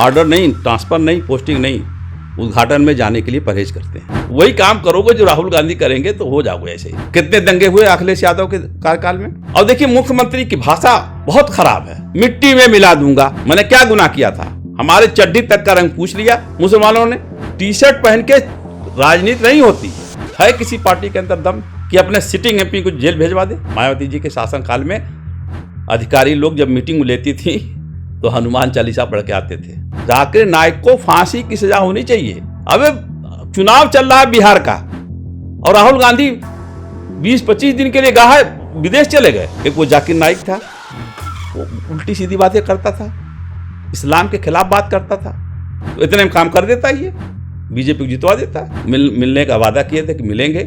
Order नहीं, transfer नहीं, posting नहीं, उद्घाटन में जाने के लिए परहेज करते हैं। वही काम करोगे जो राहुल गांधी करेंगे तो हो जाओगे ऐसे ही। कितने दंगे हुए अखिलेश यादव के कार्यकाल में। और देखिए मुख्यमंत्री की भाषा बहुत खराब है। मिट्टी में मिला दूंगा, मैंने क्या गुनाह किया था? हमारे चड्डी तक का रंग पूछ लिया मुसलमानों ने। टी शर्ट पहन के राजनीति नहीं होती है किसी पार्टी के अंदर दम कि अपने सिटिंग एमपी को जेल भेजवा दे। मायावती जी के शासनकाल में अधिकारी लोग जब मीटिंग लेती थी तो हनुमान चालीसा पढ़ के आते थे। जाकिर नाइक को फांसी की सजा होनी चाहिए। अब चुनाव चल रहा है बिहार का और राहुल गांधी 20-25 दिन के लिए विदेश चले गए। एक वो जाकिर नाइक था, वो उल्टी सीधी बातें करता था, इस्लाम के खिलाफ बात करता था, तो इतने में काम कर देता ये, बीजेपी को जितवा देता। मिलने का वादा किए थे कि मिलेंगे,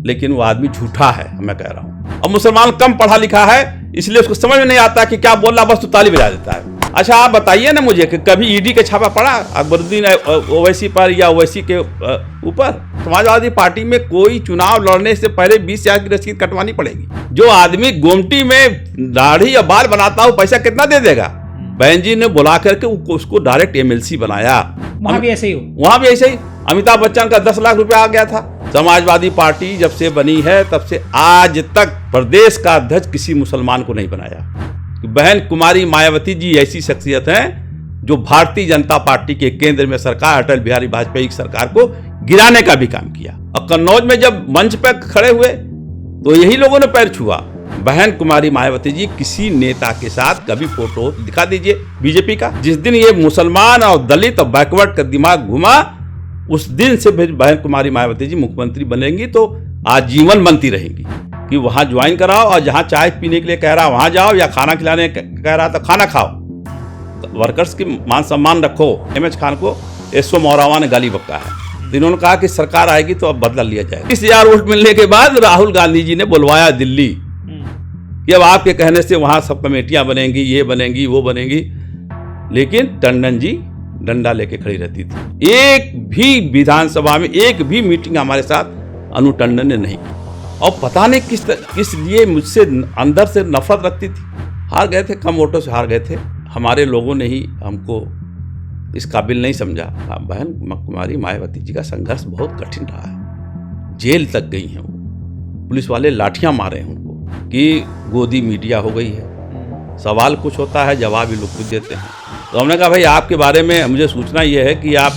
लेकिन वो आदमी झूठा है, मैं कह रहा हूँ। और मुसलमान कम पढ़ा लिखा है, इसलिए उसको समझ में नहीं आता कि क्या बोल रहा, बस तो ताली बजा देता है। अच्छा आप बताइए ना मुझे कि कभी ईडी के छापा पड़ा अकबरुद्दीन ओवैसी पर या ओवैसी के ऊपर? समाजवादी पार्टी में कोई चुनाव लड़ने से पहले 20,000 की रसीद कटवानी पड़ेगी। जो आदमी गोमटी में दाढ़ी या बाल बनाता हो पैसा कितना दे देगा? बहन जी ने बुला करके उसको डायरेक्ट MLC बनाया। वहां भी ऐसे ही अमिताभ बच्चन का 10 लाख रुपया आ गया था। समाजवादी पार्टी जब से बनी है तब से आज तक प्रदेश का अध्यक्ष किसी मुसलमान को नहीं बनाया। बहन कुमारी मायावती जी ऐसी शख्सियत हैं जो भारतीय जनता पार्टी के केंद्र में सरकार, अटल बिहारी वाजपेयी की सरकार को गिराने का भी काम किया। और कन्नौज में जब मंच पर खड़े हुए तो यही लोगों ने पैर छुआ। बहन कुमारी मायावती जी किसी नेता के साथ कभी फोटो दिखा दीजिए बीजेपी का। जिस दिन ये मुसलमान और दलित और बैकवर्ड का दिमाग घुमा उस दिन से बहन कुमारी मायावती जी मुख्यमंत्री बनेंगी तो आजीवन बनती रहेंगी कि वहां ज्वाइन कराओ और जहां चाय पीने के लिए कह रहा वहां जाओ या खाना खिलाने कह रहा तो खाना खाओ। वर्कर्स की मान सम्मान रखो। MS खान को एसओ मौरावा ने गाली बका है। इन्होंने कहा कि सरकार आएगी तो अब बदला लिया जाएगा। 30,000 वोट मिलने के बाद राहुल गांधी जी ने बुलवाया दिल्ली कि अब आपके कहने से वहां सब कमेटियां बनेंगी, ये बनेंगी, वो बनेंगी। लेकिन टंडन जी डंडा लेके खड़ी रहती थी। एक भी विधानसभा में एक भी मीटिंग हमारे साथ अनु टंडन ने नहीं की। और पता नहीं किस लिए मुझसे अंदर से नफरत रखती थी। हार गए थे, कम वोटों से हार गए थे। हमारे लोगों ने ही हमको इस काबिल नहीं समझा। बहन कुमारी मायावती जी का संघर्ष बहुत कठिन रहा है। जेल तक गई हैं वो, पुलिस वाले लाठियां मारे हैं उनको कि गोदी मीडिया हो गई है। सवाल कुछ होता है, जवाब ही लोग कुछ देते हैं। तो हमने कहा भाई आपके बारे में मुझे सूचना ये है कि आप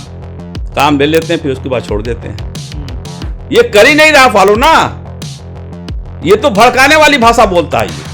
काम ले लेते हैं फिर उसके बाद छोड़ देते हैं। ये कर ही नहीं रहा फॉलो ना, ये तो भड़काने वाली भाषा बोलता है ये।